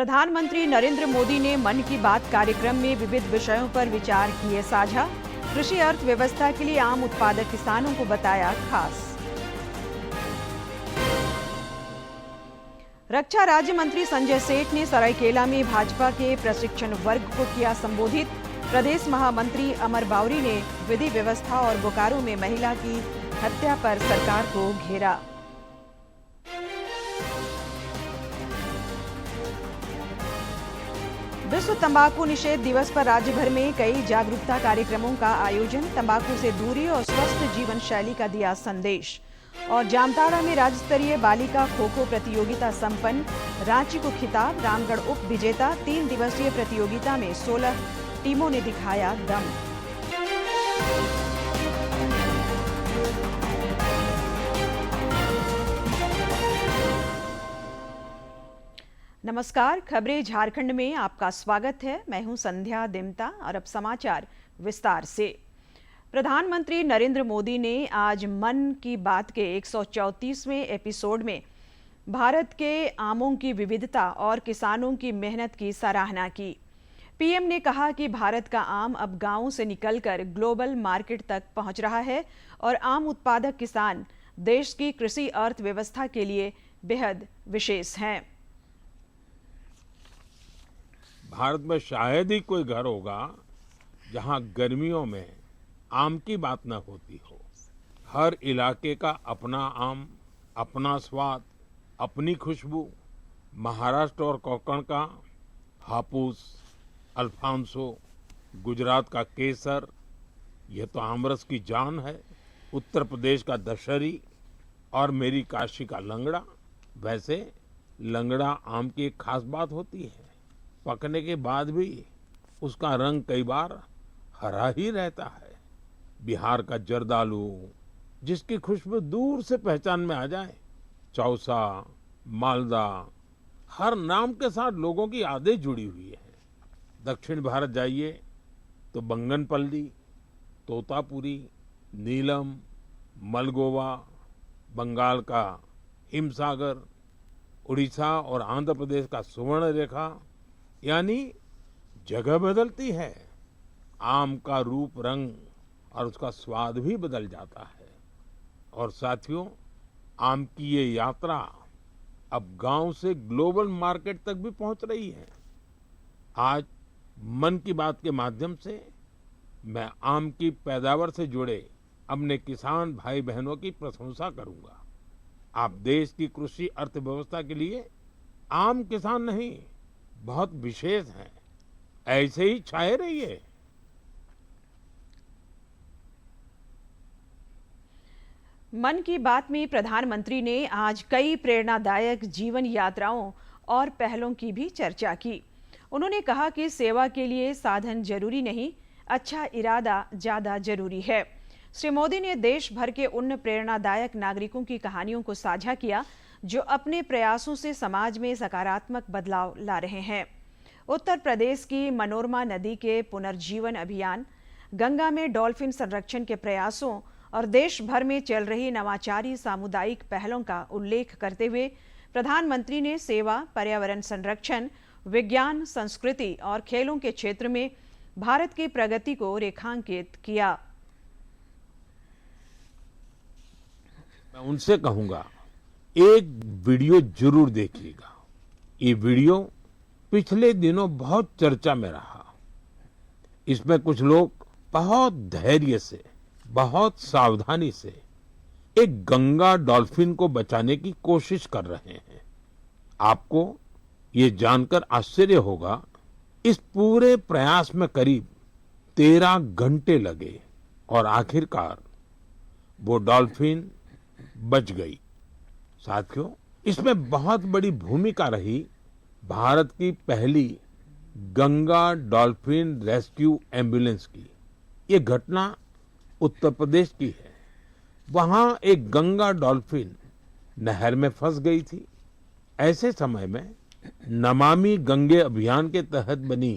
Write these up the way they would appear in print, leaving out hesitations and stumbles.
प्रधानमंत्री नरेंद्र मोदी ने मन की बात कार्यक्रम में विविध विषयों पर विचार किए साझा। कृषि अर्थव्यवस्था के लिए आम उत्पादक किसानों को बताया खास। रक्षा राज्य मंत्री संजय सेठ ने सरायकेला में भाजपा के प्रशिक्षण वर्ग को किया संबोधित। प्रदेश महामंत्री अमर बावरी ने विधि व्यवस्था और बोकारो में महिला की हत्या पर सरकार को घेरा। विश्व तंबाकू निषेध दिवस पर राज्य भर में कई जागरूकता कार्यक्रमों का आयोजन। तंबाकू से दूरी और स्वस्थ जीवन शैली का दिया संदेश। और जामताड़ा में राज्य स्तरीय बालिका खो खो प्रतियोगिता संपन्न। रांची को खिताब, रामगढ़ उप विजेता। 3 दिवसीय प्रतियोगिता में 16 टीमों ने दिखाया दम। नमस्कार, खबरें झारखंड में आपका स्वागत है। मैं हूं संध्या दिमता और अब समाचार विस्तार से। प्रधानमंत्री नरेंद्र मोदी ने आज मन की बात के 134वें एपिसोड में भारत के आमों की विविधता और किसानों की मेहनत की सराहना की। पीएम ने कहा कि भारत का आम अब गांवों से निकलकर ग्लोबल मार्केट तक पहुंच रहा है और आम उत्पादक किसान देश की कृषि अर्थव्यवस्था के लिए बेहद विशेष हैं। भारत में शायद ही कोई घर होगा जहां गर्मियों में आम की बात न होती हो। हर इलाके का अपना आम, अपना स्वाद, अपनी खुशबू। महाराष्ट्र और कोंकण का हापुस, अल्फांसो, गुजरात का केसर, यह तो आमरस की जान है। उत्तर प्रदेश का दशहरी और मेरी काशी का लंगड़ा। वैसे लंगड़ा आम की एक खास बात होती है, पकने के बाद भी उसका रंग कई बार हरा ही रहता है। बिहार का जर्दालू, जिसकी खुशबू दूर से पहचान में आ जाए। चौसा, मालदा, हर नाम के साथ लोगों की यादें जुड़ी हुई है। दक्षिण भारत जाइए तो बंगनपल्ली, तोतापुरी, नीलम, मलगोवा, बंगाल का हिमसागर, उड़ीसा और आंध्र प्रदेश का सुवर्ण रेखा, यानी जगह बदलती है, आम का रूप, रंग और उसका स्वाद भी बदल जाता है। और साथियों, आम की ये यात्रा अब गांव से ग्लोबल मार्केट तक भी पहुंच रही है। आज मन की बात के माध्यम से मैं आम की पैदावार से जुड़े अपने किसान भाई बहनों की प्रशंसा करूंगा। आप देश की कृषि अर्थव्यवस्था के लिए आम किसान नहीं, बहुत विशेष हैं। ऐसे ही छाए रहिए। मन की बात में प्रधानमंत्री ने आज कई प्रेरणादायक जीवन यात्राओं और पहलों की भी चर्चा की। उन्होंने कहा कि सेवा के लिए साधन जरूरी नहीं, अच्छा इरादा ज्यादा जरूरी है। श्री मोदी ने देश भर के उन प्रेरणादायक नागरिकों की कहानियों को साझा किया जो अपने प्रयासों से समाज में सकारात्मक बदलाव ला रहे हैं। उत्तर प्रदेश की मनोरमा नदी के पुनर्जीवन अभियान, गंगा में डॉल्फिन संरक्षण के प्रयासों और देश भर में चल रही नवाचारी सामुदायिक पहलों का उल्लेख करते हुए प्रधानमंत्री ने सेवा, पर्यावरण संरक्षण, विज्ञान, संस्कृति और खेलों के क्षेत्र में भारत की प्रगति को रेखांकित किया। मैं उनसे कहूंगा, एक वीडियो जरूर देखिएगा। ये वीडियो पिछले दिनों बहुत चर्चा में रहा। इसमें कुछ लोग बहुत धैर्य से, बहुत सावधानी से एक गंगा डॉल्फिन को बचाने की कोशिश कर रहे हैं। आपको ये जानकर आश्चर्य होगा, इस पूरे प्रयास में करीब 13 घंटे लगे और आखिरकार वो डॉल्फिन बच गई। साथियों, इसमें बहुत बड़ी भूमिका रही भारत की पहली गंगा डॉल्फिन रेस्क्यू एम्बुलेंस की। ये घटना उत्तर प्रदेश की है। वहां एक गंगा डॉल्फिन नहर में फंस गई थी। ऐसे समय में नमामि गंगे अभियान के तहत बनी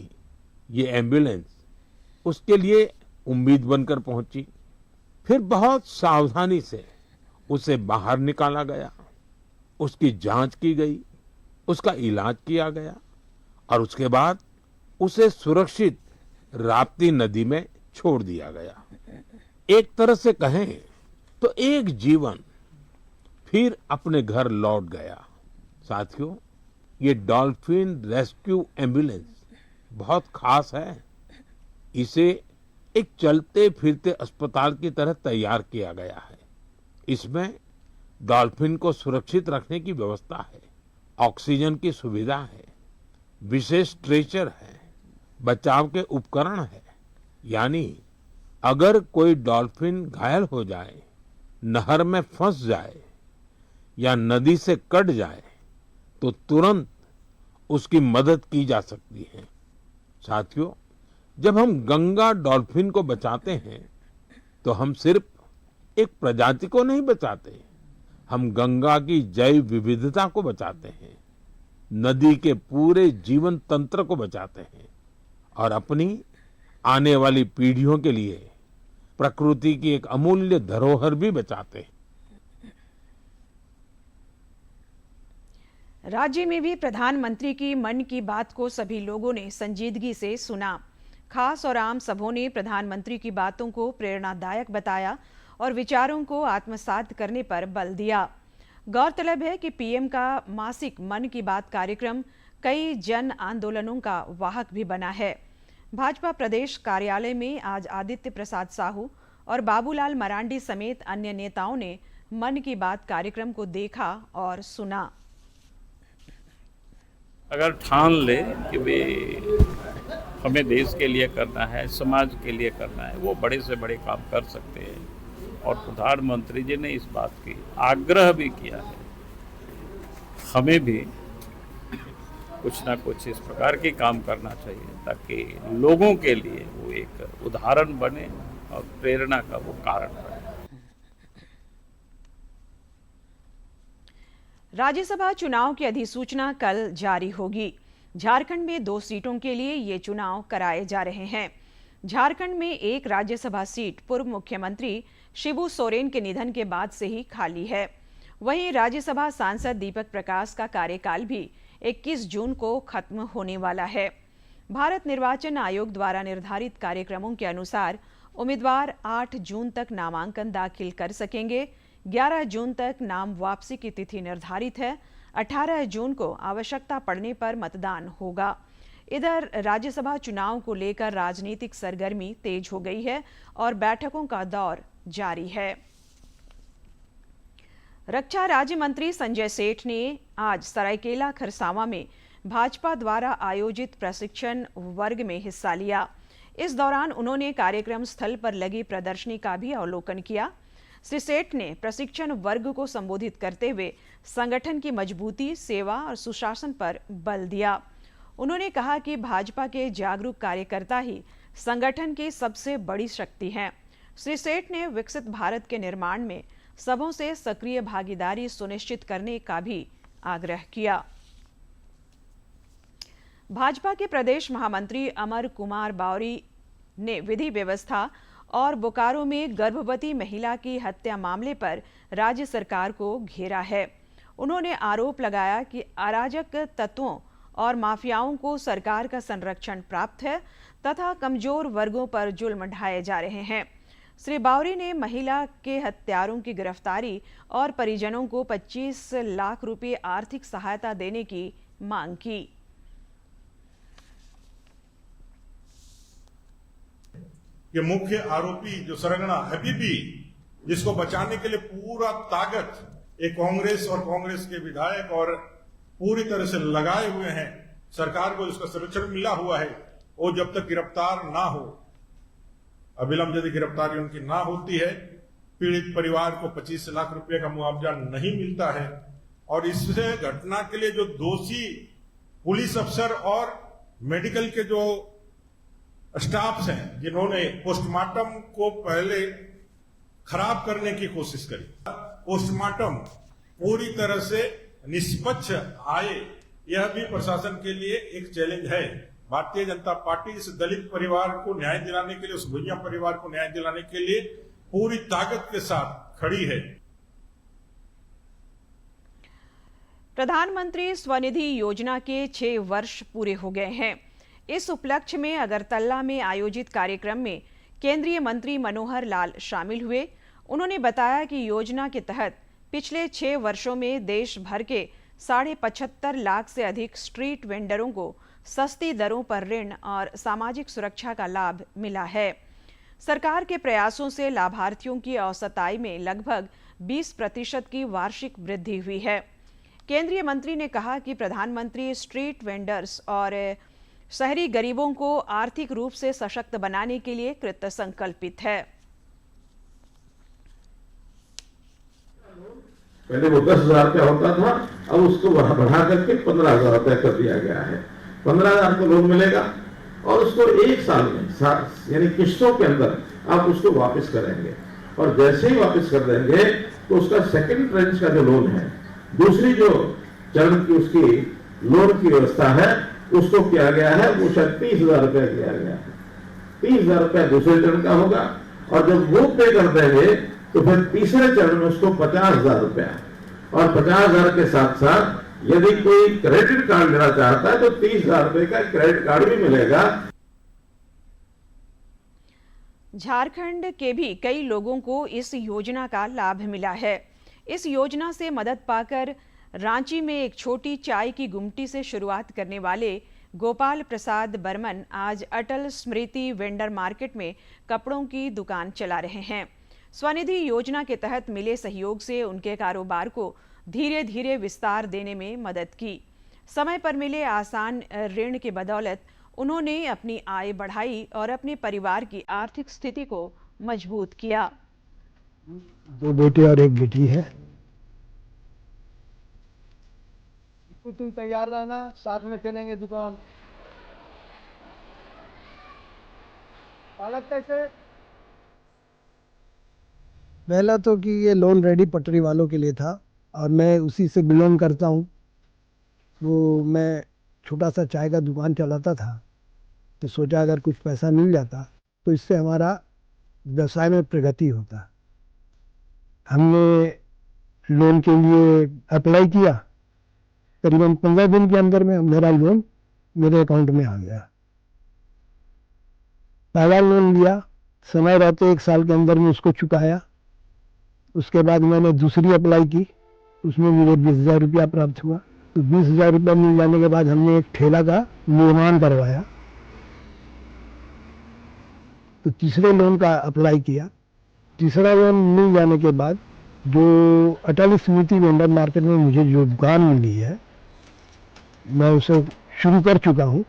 ये एम्बुलेंस उसके लिए उम्मीद बनकर पहुंची। फिर बहुत सावधानी से उसे बाहर निकाला गया, उसकी जांच की गई, उसका इलाज किया गया और उसके बाद उसे सुरक्षित राप्ती नदी में छोड़ दिया गया। एक तरह से कहें तो एक जीवन फिर अपने घर लौट गया। साथियों, ये डॉल्फिन रेस्क्यू एम्बुलेंस बहुत खास है। इसे एक चलते फिरते अस्पताल की तरह तैयार किया गया है। इसमें डॉल्फिन को सुरक्षित रखने की व्यवस्था है, ऑक्सीजन की सुविधा है, विशेष स्ट्रेचर है, बचाव के उपकरण है। यानी अगर कोई डॉल्फिन घायल हो जाए, नहर में फंस जाए या नदी से कट जाए तो तुरंत उसकी मदद की जा सकती है। साथियों, जब हम गंगा डॉल्फिन को बचाते हैं तो हम सिर्फ एक प्रजाति को नहीं बचाते, हम गंगा की जैव विविधता को बचाते हैं, नदी के पूरे जीवन तंत्र को बचाते हैं और अपनी आने वाली पीढ़ियों के लिए प्रकृति की एक अमूल्य धरोहर भी बचाते हैं। राज्य में भी प्रधानमंत्री की मन की बात को सभी लोगों ने संजीदगी से सुना। खास और आम सबों ने प्रधानमंत्री की बातों को प्रेरणादायक बताया और विचारों को आत्मसात करने पर बल दिया। गौरतलब है कि पीएम का मासिक मन की बात कार्यक्रम कई जन आंदोलनों का वाहक भी बना है। भाजपा प्रदेश कार्यालय में आज आदित्य प्रसाद साहू और बाबूलाल मरांडी समेत अन्य नेताओं ने मन की बात कार्यक्रम को देखा और सुना। अगर ठान ले कि वे हमें देश के लिए करना है, समाज के लिए करना है, वो बड़े से बड़े काम कर सकते हैं। और प्रधानमंत्री जी ने इस बात की आग्रह भी किया है। हमें भी कुछ ना कुछ इस प्रकार के काम करना चाहिए ताकि लोगों के लिए वो एक उदाहरण बने और प्रेरणा का वो कारण बने। राज्यसभा चुनाव की अधिसूचना कल जारी होगी। झारखंड में 2 सीटों के लिए ये चुनाव कराए जा रहे हैं। झारखंड में एक राज्यसभा सीट पूर्व मुख्यमंत्री शिबू सोरेन के निधन के बाद से ही खाली है। वहीं राज्यसभा सांसद दीपक प्रकाश का कार्यकाल भी 21 जून को खत्म होने वाला है। भारत निर्वाचन आयोग द्वारा निर्धारित कार्यक्रमों के अनुसार उम्मीदवार 8 जून तक नामांकन दाखिल कर सकेंगे। 11 जून तक नाम वापसी की तिथि निर्धारित है। 18 जून को आवश्यकता पड़ने पर मतदान होगा। इधर राज्यसभा चुनाव को लेकर राजनीतिक सरगर्मी तेज हो गई है और बैठकों का दौर जारी है। रक्षा राज्य मंत्री संजय सेठ ने आज सरायकेला खरसावां में भाजपा द्वारा आयोजित प्रशिक्षण वर्ग में हिस्सा लिया। इस दौरान उन्होंने कार्यक्रम स्थल पर लगी प्रदर्शनी का भी अवलोकन किया। श्री सेठ ने प्रशिक्षण वर्ग को संबोधित करते हुए संगठन की मजबूती, सेवा और सुशासन पर बल दिया। उन्होंने कहा कि भाजपा के जागरूक कार्यकर्ता ही संगठन की सबसे बड़ी शक्ति हैं। श्री सेठ ने विकसित भारत के निर्माण में सबों से सक्रिय भागीदारी सुनिश्चित करने का भी आग्रह किया। भाजपा के प्रदेश महामंत्री अमर कुमार बावरी ने विधि व्यवस्था और बोकारो में गर्भवती महिला की हत्या मामले पर राज्य सरकार को घेरा है। उन्होंने आरोप लगाया कि अराजक तत्वों और माफियाओं को सरकार का संरक्षण प्राप्त है तथा कमजोर वर्गों पर जुल्म ढाए जा रहे हैं। श्री बावरी ने महिला के हत्यारों की गिरफ्तारी और परिजनों को 25 लाख रुपए आर्थिक सहायता देने की मांग की। ये मुख्य आरोपी जो सरगना हबीबी, जिसको बचाने के लिए पूरा ताकत एक कांग्रेस और कांग्रेस के विधायक और पूरी तरह से लगाए हुए हैं, सरकार को जिसका संरक्षण मिला हुआ है, वो जब तक गिरफ्तार ना हो, अविलंब यदि गिरफ्तारी उनकी ना होती है, पीड़ित परिवार को 25 लाख रुपए का मुआवजा नहीं मिलता है। और इससे घटना के लिए जो दोषी पुलिस अफसर और मेडिकल के जो स्टाफ्स हैं, जिन्होंने पोस्टमार्टम को पहले खराब करने की कोशिश करी, पोस्टमार्टम पूरी तरह से निष्पक्ष आए, यह भी प्रशासन के लिए एक चैलेंज है। भारतीय जनता पार्टी इस दलित परिवार को न्याय दिलाने के लिए, उस भैया परिवार को न्याय दिलाने के लिए पूरी ताकत के साथ खड़ी है। प्रधानमंत्री स्वनिधि योजना के 6 वर्ष पूरे हो गए हैं। इस उपलक्ष्य में अगरतला में आयोजित कार्यक्रम में केंद्रीय मंत्री मनोहर लाल शामिल हुए। उन्होंने बताया कि योजना के तहत पिछले 6 वर्षों में देश भर के 75.5 लाख से अधिक स्ट्रीट वेंडरों को सस्ती दरों पर ऋण और सामाजिक सुरक्षा का लाभ मिला है। सरकार के प्रयासों से लाभार्थियों की औसत आय में लगभग 20% की वार्षिक वृद्धि हुई है। केंद्रीय मंत्री ने कहा कि प्रधानमंत्री स्ट्रीट वेंडर्स और शहरी गरीबों को आर्थिक रूप से सशक्त बनाने के लिए कृत संकल्पित है। पहले वो 10,000 रुपया होता था, अब उसको बढ़ा करके 15,000 रुपया कर दिया गया है। 15,000 को लोन मिलेगा और उसको 1 साल में यानी किस्तों के अंदर आप उसको वापस करेंगे और जैसे ही वापस कर देंगे तो उसका सेकंड ट्रेंच का जो लोन है, दूसरी जो चरण की उसकी लोन की व्यवस्था है, उसको किया गया है, वो शायद 30,000 रुपया किया गया है। 30,000 रुपया दूसरे चरण का होगा और जब वो पे कर देंगे तो फिर तीसरे चरण में उसको 50,000 रुपया और 50,000 के साथ साथ यदि कोई क्रेडिट कार्ड लेना चाहता है तो 30,000 रुपए का क्रेडिट कार्ड भी मिलेगा। झारखंड के भी कई लोगों को इस योजना का लाभ मिला है। इस योजना से मदद पाकर रांची में एक छोटी चाय की गुमटी से शुरुआत करने वाले गोपाल प्रसाद बर्मन आज अटल स्मृति वेंडर मार्केट में कपड़ों की दुकान चला रहे हैं। स्वनिधि योजना के तहत मिले सहयोग से उनके कारोबार को धीरे धीरे विस्तार देने में मदद की। समय पर मिले आसान ऋण के बदौलत उन्होंने अपनी आय बढ़ाई और अपने परिवार की आर्थिक स्थिति को मजबूत किया। 2 बेटे और 1 बेटी है। तुम तैयार रहना, साथ में चलेंगे दुकान। हालत कैसे? पहला तो कि ये लोन रेडी पटरी वालों के लिए था और मैं उसी से बिलोंग करता हूँ। वो मैं छोटा सा चाय का दुकान चलाता था तो सोचा अगर कुछ पैसा मिल जाता तो इससे हमारा व्यवसाय में प्रगति होता। हमने लोन के लिए अप्लाई किया, करीबन 15 दिन के अंदर में मेरा लोन मेरे अकाउंट में आ गया। पहला लोन लिया, समय रहते 1 साल के अंदर में उसको चुकाया। उसके बाद मैंने दूसरी अप्लाई की, उसमें मुझे 20,000 रुपया प्राप्त हुआ। तो 20,000 रुपया मिल जाने के बाद हमने एक ठेला का निर्माण करवाया। तो तीसरे लोन का अप्लाई किया। तीसरा लोन मिल जाने के बाद जो अटल स्मृति वेंडर मार्केट में मुझे जो दुकान मिली है, मैं उसे शुरू कर चुका हूँ।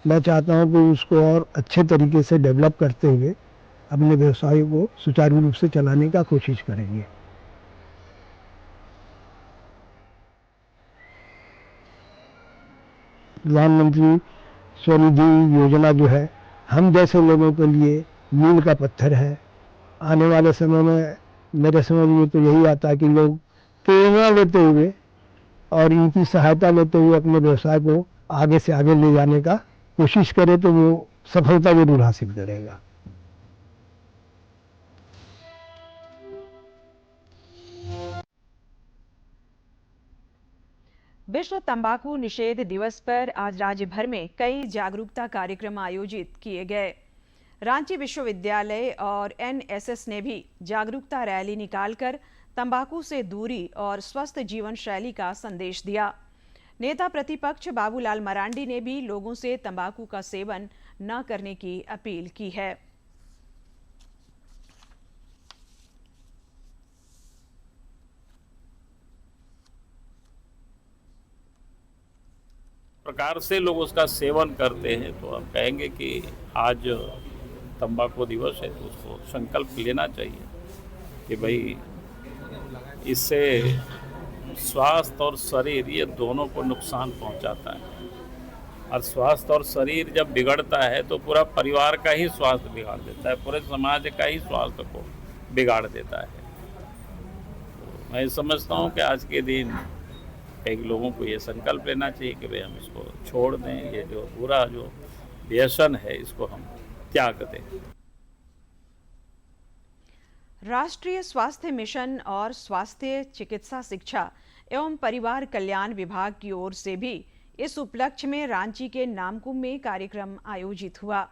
मैं चाहता हूँ कि उसको और अच्छे तरीके से डेवलप करते हुए अपने व्यवसाय को सुचारू रूप से चलाने का कोशिश करेंगे। प्रधानमंत्री स्वनिधि योजना जो है हम जैसे लोगों के लिए मील का पत्थर है। आने वाले समय में मेरे समझ में तो यही आता है कि लोग प्रेरणा लेते हुए और इनकी सहायता लेते हुए अपने व्यवसाय को आगे से आगे ले जाने का कोशिश करें तो वो सफलता जरूर हासिल करेगा। विश्व तंबाकू निषेध दिवस पर आज राज्य भर में कई जागरूकता कार्यक्रम आयोजित किए गए। रांची विश्वविद्यालय और एनएसएस ने भी जागरूकता रैली निकालकर तंबाकू से दूरी और स्वस्थ जीवन शैली का संदेश दिया। नेता प्रतिपक्ष बाबूलाल मरांडी ने भी लोगों से तंबाकू का सेवन न करने की अपील की है। प्रकार से लोग उसका सेवन करते हैं तो हम कहेंगे कि आज तंबाकू दिवस है तो उसको संकल्प लेना चाहिए कि भाई इससे स्वास्थ्य और शरीर ये दोनों को नुकसान पहुंचाता है और स्वास्थ्य और शरीर जब बिगड़ता है तो पूरा परिवार का ही स्वास्थ्य बिगाड़ देता है, पूरे समाज का ही स्वास्थ्य को बिगाड़ देता है। तो मैं समझता हूं कि आज के दिन कई लोगों को ये संकल्प लेना चाहिए कि भाई हम इसको छोड़ दें, ये जो पूरा जो व्यसन है इसको हम त्याग दें। राष्ट्रीय स्वास्थ्य मिशन और स्वास्थ्य चिकित्सा शिक्षा एवं परिवार कल्याण विभाग की ओर से भी इस उपलक्ष्य में रांची के नामकुम में कार्यक्रम आयोजित हुआ।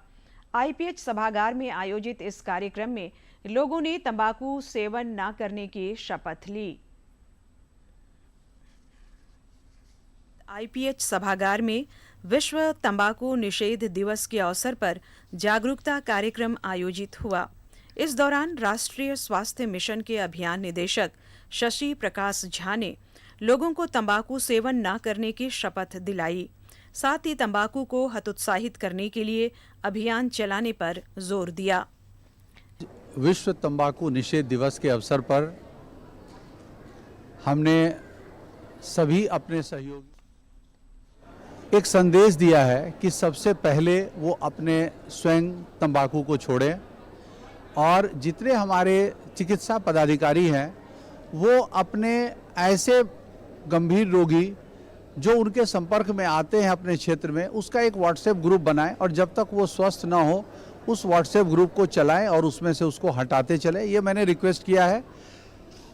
आईपीएच सभागार में आयोजित इस कार्यक्रम में लोगों ने तंबाकू सेवन न करने की शपथ ली। आईपीएच सभागार में विश्व तंबाकू निषेध दिवस के अवसर पर जागरूकता कार्यक्रम आयोजित हुआ। इस दौरान राष्ट्रीय स्वास्थ्य मिशन के अभियान निदेशक शशि प्रकाश झा ने लोगों को तंबाकू सेवन न करने की शपथ दिलाई। साथ ही तंबाकू को हतोत्साहित करने के लिए अभियान चलाने पर जोर दिया। विश्व तंबाकू निषेध दिवस के अवसर पर हमने सभी अपने सहयोगी एक संदेश दिया है कि सबसे पहले वो अपने स्वयं तंबाकू को छोड़ें और जितने हमारे चिकित्सा पदाधिकारी हैं वो अपने ऐसे गंभीर रोगी जो उनके संपर्क में आते हैं अपने क्षेत्र में उसका एक व्हाट्सएप ग्रुप बनाएं और जब तक वो स्वस्थ ना हो उस व्हाट्सएप ग्रुप को चलाएं और उसमें से उसको हटाते चलें। ये मैंने रिक्वेस्ट किया है।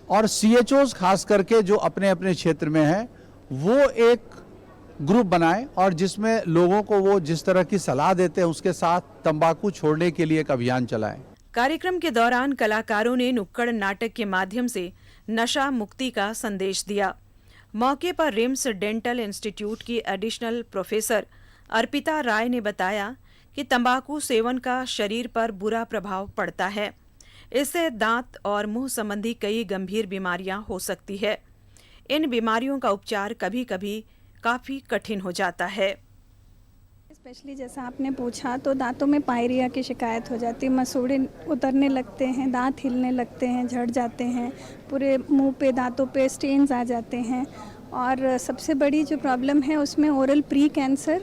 और CHOs खास करके जो अपने अपने क्षेत्र में हैं वो एक ग्रुप बनाएं और जिसमें लोगों को वो जिस तरह की सलाह देते हैं उसके साथ तंबाकू छोड़ने के लिए एक अभियान चलाएं। कार्यक्रम के दौरान कलाकारों ने नुक्कड़ नाटक के माध्यम से नशा मुक्ति का संदेश दिया। मौके पर रिम्स डेंटल इंस्टीट्यूट की एडिशनल प्रोफेसर अर्पिता राय ने बताया कि तंबाकू सेवन का शरीर पर बुरा प्रभाव पड़ता है। इससे दांत और मुंह संबंधी कई गंभीर बीमारियां हो सकती है। इन बीमारियों का उपचार कभी-कभी काफी कठिन हो जाता है। स्पेशली जैसा आपने पूछा तो दांतों में पायरिया की शिकायत हो जाती है, मसूड़े उतरने लगते हैं, दांत हिलने लगते हैं, झड़ जाते हैं, पूरे मुंह पे दांतों पे स्टेन्स आ जाते हैं। और सबसे बड़ी जो प्रॉब्लम है उसमें ओरल प्री कैंसर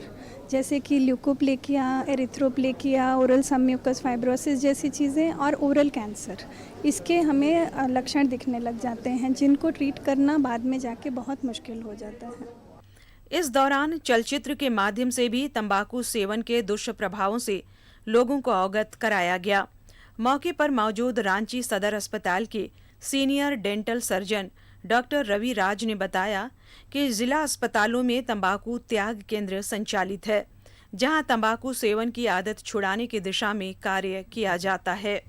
जैसे कि ल्यूकोप्लेकिया, एरिथ्रोप्लेकिया, ओरल सबम्यूकस फाइब्रोसिस जैसी चीज़ें और ओरल कैंसर, इसके हमें लक्षण दिखने लग जाते हैं जिनको ट्रीट करना बाद में जाके बहुत मुश्किल हो जाता है। इस दौरान चलचित्र के माध्यम से भी तंबाकू सेवन के दुष्प्रभावों से लोगों को अवगत कराया गया। मौके पर मौजूद रांची सदर अस्पताल के senior dental surgeon doctor Ravi Raj ने बताया कि जिला अस्पतालों में तंबाकू त्याग केंद्र संचालित है, जहां तंबाकू सेवन की आदत छुड़ाने की दिशा में कार्य किया जाता है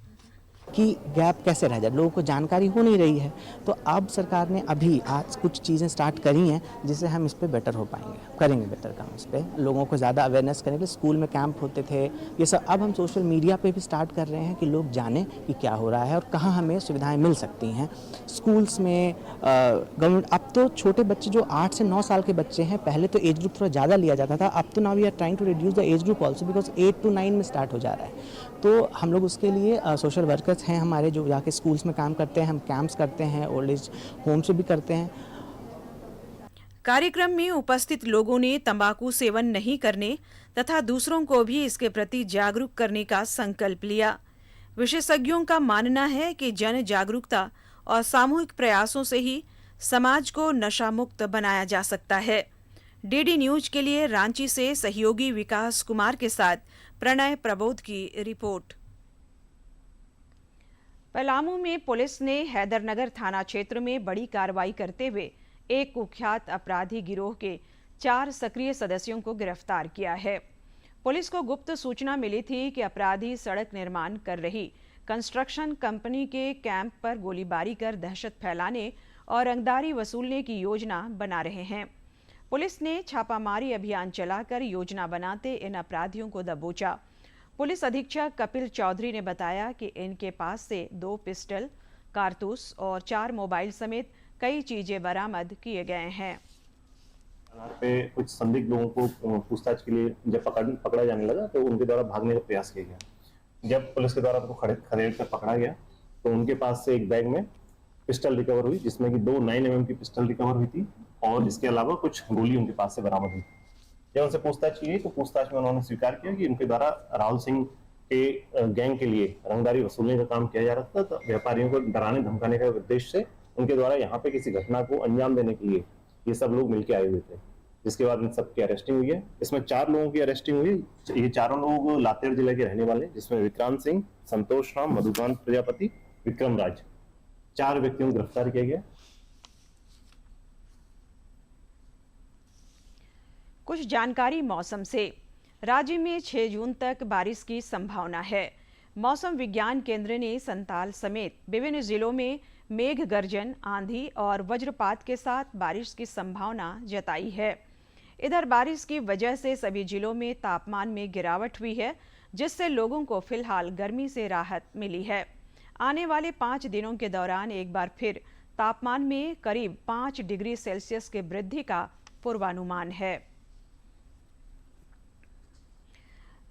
कि गैप कैसे रह जाए, लोगों को जानकारी हो नहीं रही है। तो अब सरकार ने अभी आज कुछ चीज़ें स्टार्ट करी हैं जिससे हम इस पे बेटर हो पाएंगे, करेंगे बेटर काम इस पे, लोगों को ज़्यादा अवेयरनेस करेंगे। स्कूल में कैंप होते थे ये सब, अब हम सोशल मीडिया पे भी स्टार्ट कर रहे हैं कि लोग जानें कि क्या हो रहा है और कहाँ हमें सुविधाएँ मिल सकती हैं। स्कूल्स में गवर्नमेंट अब तो छोटे बच्चे जो 8 से 9 साल के बच्चे हैं, पहले तो एज ग्रुप थोड़ा ज़्यादा लिया जाता था, अब तो now we are trying to reduce the age group also because 8 to 9 में स्टार्ट हो जा रहा है। तो हम लोग उसके लिए सोशल वर्कर्स हैं हमारे जो जाके स्कूल्स में काम करते हैं, हम कैंप्स करते हैं, ओल्ड एज होम से भी करते हैं। कार्यक्रम में उपस्थित लोगों ने तंबाकू सेवन नहीं करने तथा दूसरों को भी इसके प्रति जागरूक करने का संकल्प लिया। विशेषज्ञों का मानना है कि जन जागरूकता और सामूहिक प्रयासों से ही समाज को नशा मुक्त बनाया जा सकता है। डीडी न्यूज के लिए रांची से सहयोगी विकास कुमार के साथ प्रणय प्रबोध की रिपोर्ट। पलामू में पुलिस ने हैदरनगर थाना क्षेत्र में बड़ी कार्रवाई करते हुए एक कुख्यात अपराधी गिरोह के 4 सक्रिय सदस्यों को गिरफ्तार किया है। पुलिस को गुप्त सूचना मिली थी कि अपराधी सड़क निर्माण कर रही कंस्ट्रक्शन कंपनी के कैंप पर गोलीबारी कर दहशत फैलाने और रंगदारी वसूलने की योजना बना रहे हैं। पुलिस ने छापामारी अभियान चलाकर योजना बनाते इन अपराधियों को दबोचा। पुलिस अधीक्षक कपिल चौधरी ने बताया कि इनके पास से 2 पिस्टल, कारतूस और 4 मोबाइल समेत कई चीजें बरामद किए गए हैं। पे कुछ संदिग्ध लोगों को पूछताछ के लिए जब पकड़ा जाने लगा तो उनके द्वारा भागने का प्रयास किया गया। जब पुलिस के द्वारा उनको खदेड़ कर पकड़ा गया तो उनके पास से एक बैग में पिस्टल रिकवर हुई, जिसमें कि 2 9mm की पिस्टल रिकवर हुई थी और इसके अलावा कुछ गोली उनके पास से बरामद हुई। जब उनसे पूछताछ की गई तो पूछताछ में उन्होंने स्वीकार किया कि उनके द्वारा राहुल सिंह के गैंग के लिए रंगदारी वसूलने का काम किया जा रहा था। तो व्यापारियों को डराने धमकाने के उद्देश्य से उनके द्वारा यहाँ पे किसी घटना को अंजाम देने के लिए ये सब लोग मिलकर आए हुए थे, जिसके बाद इन सबकी अरेस्टिंग हुई है। इसमें 4 लोगों की अरेस्टिंग हुई। ये चारों लोग लातेर जिले के रहने वाले, जिसमें विक्रांत सिंह, संतोष राम, मधुकांत प्रजापति, विक्रम राज, 4 व्यक्तियों को गिरफ्तार किया गया। कुछ जानकारी मौसम से। राज्य में 6 जून तक बारिश की संभावना है। मौसम विज्ञान केंद्र ने संताल समेत विभिन्न जिलों में मेघ गर्जन, आंधी और वज्रपात के साथ बारिश की संभावना जताई है। इधर बारिश की वजह से सभी जिलों में तापमान में गिरावट हुई है, जिससे लोगों को फिलहाल गर्मी से राहत मिली है। आने वाले 5 दिनों के दौरान एक बार फिर तापमान में करीब 5 डिग्री सेल्सियस की वृद्धि का पूर्वानुमान है।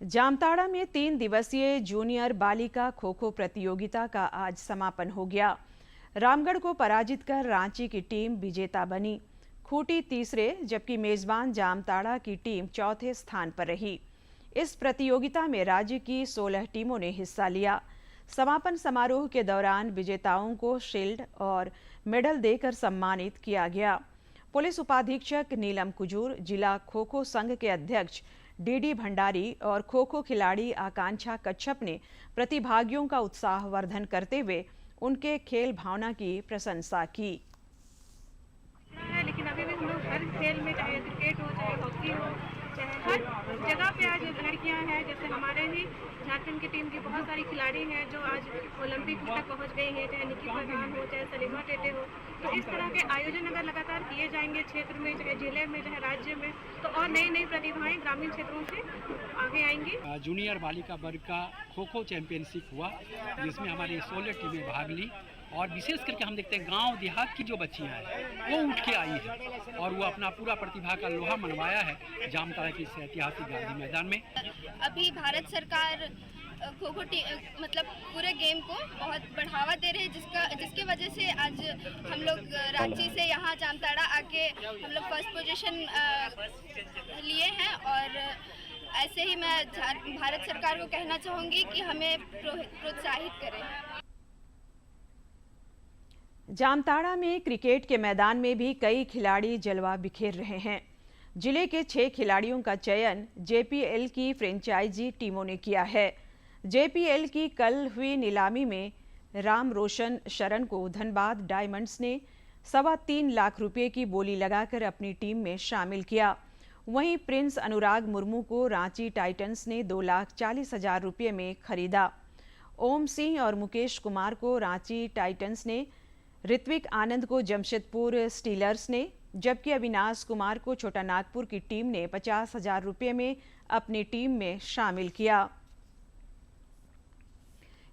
जामताड़ा में 3 दिवसीय जूनियर बालिका खो खो प्रतियोगिता का आज समापन हो गया। रामगढ़ को पराजित कर रांची की टीम विजेता बनी। खूंटी तीसरे जबकि मेजबान जामताड़ा की टीम चौथे स्थान पर रही। इस प्रतियोगिता में राज्य की 16 टीमों ने हिस्सा लिया। समापन समारोह के दौरान विजेताओं को शील्ड और मेडल देकर सम्मानित किया गया। पुलिस उपाधीक्षक नीलम कुजूर, जिला खो खो संघ के अध्यक्ष डीडी भंडारी और खो खो खिलाड़ी आकांक्षा कच्छप ने प्रतिभागियों का उत्साहवर्धन करते हुए उनके खेल भावना की प्रशंसा की। लेकिन अभी भी हम लोग हर खेल में, चाहे क्रिकेट हो, चाहे हॉकी हो, चाहे हर जगह पे आज लड़कियां हैं। जैसे हमारे ही झारखंड की टीम की बहुत सारी खिलाड़ी हैं जो आज ओलंपिक तक पहुंच गई हैं, चाहे निकी प्रधान हो, चाहे सलीमा टेटे हो। तो इस तरह के आयोजन अगर लगातार किए जाएंगे क्षेत्र में, चाहे जिले में, चाहे राज्य में, तो और नई नई प्रतिभाएं ग्रामीण क्षेत्रों से आगे आएंगी। जूनियर बालिका वर्ग का खो खो चैंपियनशिप हुआ, जिसमें हमारी 16 टीमें भाग ली और विशेष करके हम देखते हैं गांव देहात की जो बच्चियां हैं वो उठ के आई है और वो अपना पूरा प्रतिभा का लोहा मनवाया है जामताड़ा के इस ऐतिहासिक गांधी मैदान में। अभी भारत सरकार खो खो मतलब पूरे गेम को बहुत बढ़ावा दे रहे हैं, जिसके वजह से आज हम लोग रांची से यहाँ जामताड़ा आके हम लोग फर्स्ट पोजीशन लिए हैं। और ऐसे ही मैं भारत सरकार को कहना चाहूँगी कि हमें प्रोत्साहित करें। जामताड़ा में क्रिकेट के मैदान में भी कई खिलाड़ी जलवा बिखेर रहे हैं। जिले के 6 खिलाड़ियों का चयन जेपीएल की फ्रेंचाइजी टीमों ने किया है। जेपीएल की कल हुई नीलामी में राम रोशन शरण को धनबाद डायमंड्स ने 3.25 लाख रुपए की बोली लगाकर अपनी टीम में शामिल किया। वहीं प्रिंस अनुराग मुर्मू को रांची टाइटंस ने 2,40,000 रुपये में खरीदा। ओम सिंह और मुकेश कुमार को रांची टाइटंस ने, ऋत्विक आनंद को जमशेदपुर स्टीलर्स ने, जबकि अविनाश कुमार को छोटा नागपुर की टीम ने 50,000 रुपये में अपनी टीम में शामिल किया।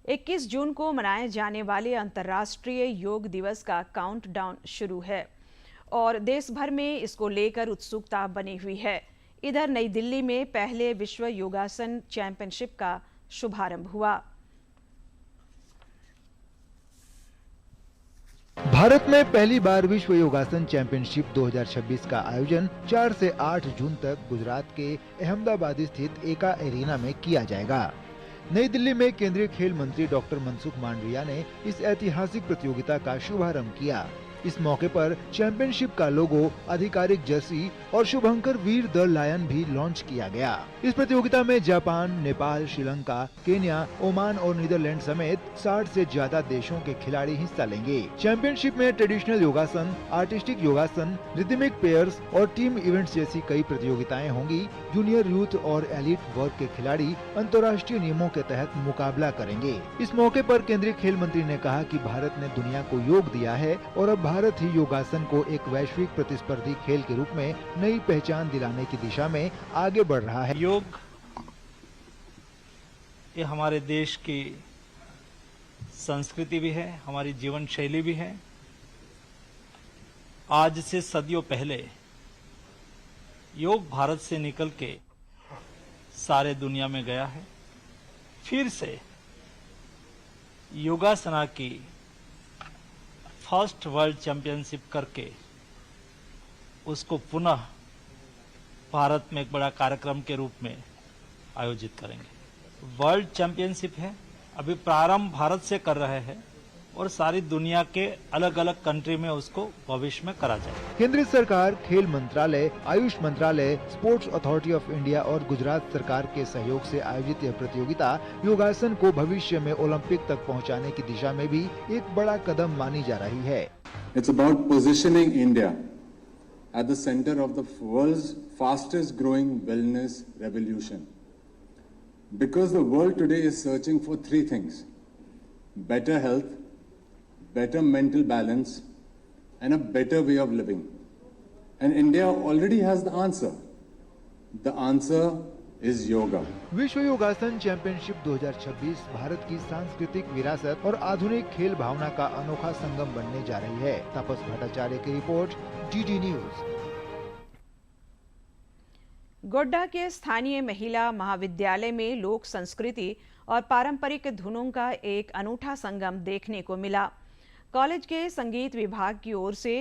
21 जून को मनाए जाने वाले अंतर्राष्ट्रीय योग दिवस का काउंटडाउन शुरू है और देश भर में इसको लेकर उत्सुकता बनी हुई है। इधर नई दिल्ली में पहले विश्व योगासन चैंपियनशिप का शुभारंभ हुआ। भारत में पहली बार विश्व योगासन चैंपियनशिप 2026 का आयोजन 4 से 8 जून तक गुजरात के अहमदाबाद स्थित एका एरिना में किया जाएगा। नई दिल्ली में केंद्रीय खेल मंत्री डॉक्टर मनसुख मांडविया ने इस ऐतिहासिक प्रतियोगिता का शुभारंभ किया। इस मौके पर चैंपियनशिप का लोगो, आधिकारिक जर्सी और शुभंकर वीर द लायन भी लॉन्च किया गया। इस प्रतियोगिता में Japan, Nepal, Sri Lanka, Kenya, Oman और नीदरलैंड समेत 60 से ज्यादा देशों के खिलाड़ी हिस्सा लेंगे। चैंपियनशिप में ट्रेडिशनल योगासन, आर्टिस्टिक योगासन, रिदमिक पेयर्स और टीम इवेंट्स जैसी कई प्रतियोगिताएं होंगी। जूनियर, यूथ और एलिट वर्ग के खिलाड़ी अंतर्राष्ट्रीय नियमों के तहत मुकाबला करेंगे। इस मौके पर केंद्रीय खेल मंत्री ने कहा कि भारत ने दुनिया को योग दिया है और अब भारत ही योगासन को एक वैश्विक प्रतिस्पर्धी खेल के रूप में नई पहचान दिलाने की दिशा में आगे बढ़ रहा है। योग ये हमारे देश की संस्कृति भी है, हमारी जीवन शैली भी है। आज से सदियों पहले योग भारत से निकल के सारे दुनिया में गया है। फिर से योगासना की फर्स्ट वर्ल्ड चैंपियनशिप करके उसको पुनः भारत में एक बड़ा कार्यक्रम के रूप में आयोजित करेंगे। वर्ल्ड चैंपियनशिप है, अभी प्रारंभ भारत से कर रहे हैं और सारी दुनिया के अलग अलग कंट्री में उसको भविष्य में करा जाएगा। केंद्र सरकार, खेल मंत्रालय, आयुष मंत्रालय, स्पोर्ट्स अथॉरिटी ऑफ इंडिया और गुजरात सरकार के सहयोग से आयोजित यह प्रतियोगिता योगासन को भविष्य में ओलंपिक तक पहुंचाने की दिशा में भी एक बड़ा कदम मानी जा रही है। It's about positioning India at the center of the world's fastest growing wellness revolution. Because the world today is searching for three things: better health, better mental balance, and a better way of living. And India already has the answer. The answer is yoga. विश्व योगासन championship 2026 Bharat की सांस्कृतिक विरासत और आधुनिक खेल भावना का अनोखा संगम बनने जा रही है। तापस भट्टाचार्य की रिपोर्ट, डीडी न्यूज। गोड्डा के स्थानीय महिला महाविद्यालय में लोक संस्कृति और पारंपरिक धुनों का एक अनूठा संगम देखने को मिला। कॉलेज के संगीत विभाग की ओर से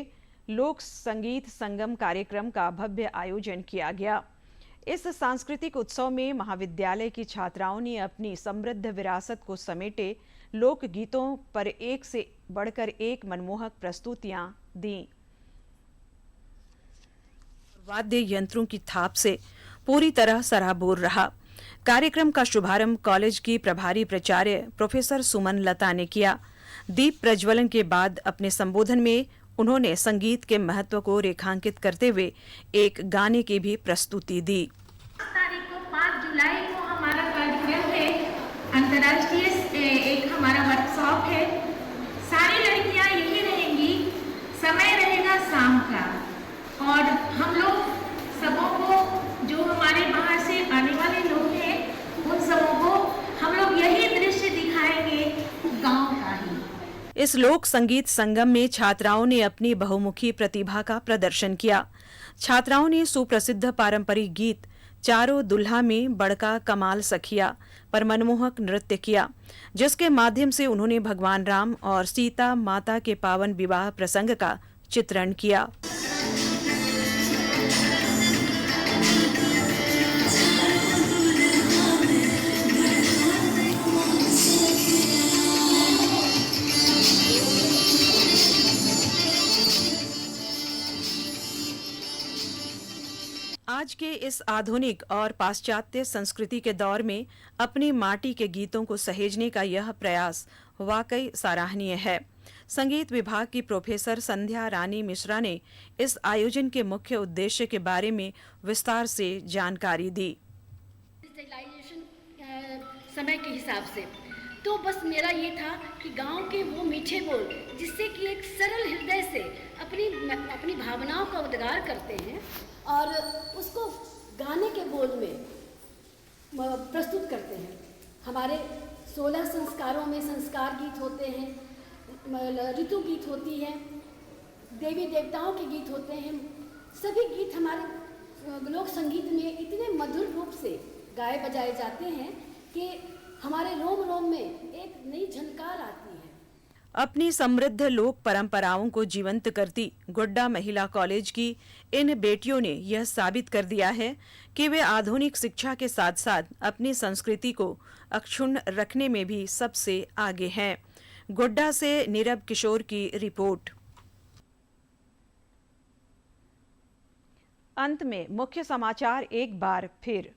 लोक संगीत संगम कार्यक्रम का भव्य आयोजन किया गया। इस सांस्कृतिक उत्सव में महाविद्यालय की छात्राओं ने अपनी समृद्ध विरासत को समेटे लोक गीतों पर एक से बढ़कर एक मनमोहक प्रस्तुतियां दी। वाद्य यंत्रों की थाप से पूरी तरह सराबोर रहा। कार्यक्रम का शुभारंभ कॉलेज की प्रभारी प्राचार्य प्रोफेसर सुमन लता ने किया। दीप प्रज्वलन के बाद अपने संबोधन में उन्होंने संगीत के महत्व को रेखांकित करते हुए एक गाने की भी प्रस्तुति दी। 5 जुलाई को हमारा कार्यक्रम है, अंतर्राष्ट्रीय एक हमारा वर्कशॉप है। सारी लड़कियां यही रहेंगी, समय रहेगा शाम का, और हम लोग सबों को, जो हमारे बाहर से आने वाले लोग हैं, उन सबों को हम लोग यही दृश्य दिखाएंगे गांव का ही। इस लोक संगीत संगम में छात्राओं ने अपनी बहुमुखी प्रतिभा का प्रदर्शन किया। छात्राओं ने सुप्रसिद्ध पारंपरिक गीत चारों दुल्हा में बड़का कमाल सखिया पर मनमोहक नृत्य किया, जिसके माध्यम से उन्होंने भगवान राम और सीता माता के पावन विवाह प्रसंग का चित्रण किया। आज के इस आधुनिक और पाश्चात्य संस्कृति के दौर में अपनी माटी के गीतों को सहेजने का यह प्रयास वाकई सराहनीय है। संगीत विभाग की प्रोफेसर संध्या रानी मिश्रा ने इस आयोजन के मुख्य उद्देश्य के बारे में विस्तार से जानकारी दी। समय के हिसाब से तो बस मेरा ये था कि गांव के वो मीठे बोल, जिससे कि एक सरल हृदय से अपनी भावनाओं का उद्गार करते हैं और उसको गाने के बोल में प्रस्तुत करते हैं। हमारे 16 संस्कारों में संस्कार गीत होते हैं, ऋतु गीत होती है, देवी देवताओं के गीत होते हैं। सभी गीत हमारे लोक संगीत में इतने मधुर रूप से गाए बजाए जाते हैं कि हमारे रोम रोम में एक नई झनकार आती है। अपनी समृद्ध लोक परंपराओं को जीवंत करती गोड्डा महिला कॉलेज की इन बेटियों ने यह साबित कर दिया है कि वे आधुनिक शिक्षा के साथ साथ अपनी संस्कृति को अक्षुण्ण रखने में भी सबसे आगे हैं। गोड्डा से नीरव किशोर की रिपोर्ट। अंत में मुख्य समाचार एक बार फिर।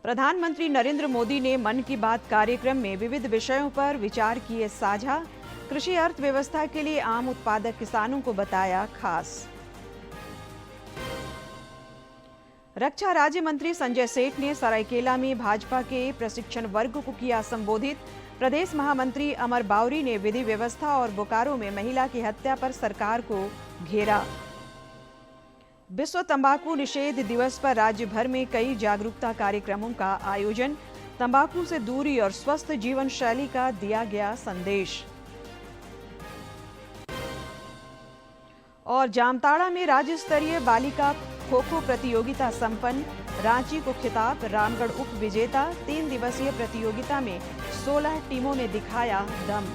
प्रधानमंत्री नरेंद्र मोदी ने मन की बात कार्यक्रम में विविध विषयों पर विचार किए साझा। कृषि अर्थव्यवस्था के लिए आम उत्पादक किसानों को बताया खास। रक्षा राज्य मंत्री संजय सेठ ने सरायकेला में भाजपा के प्रशिक्षण वर्ग को किया संबोधित। प्रदेश महामंत्री अमर बावरी ने विधि व्यवस्था और बोकारो में महिला की हत्या पर सरकार को घेरा। विश्व तंबाकू निषेध दिवस पर राज्य भर में कई जागरूकता कार्यक्रमों का आयोजन। तंबाकू से दूरी और स्वस्थ जीवन शैली का दिया गया संदेश। और जामताड़ा में राज्य स्तरीय बालिका खो-खो प्रतियोगिता संपन्न। रांची को खिताब, रामगढ़ उप विजेता। 3 दिवसीय प्रतियोगिता में 16 टीमों ने दिखाया दम।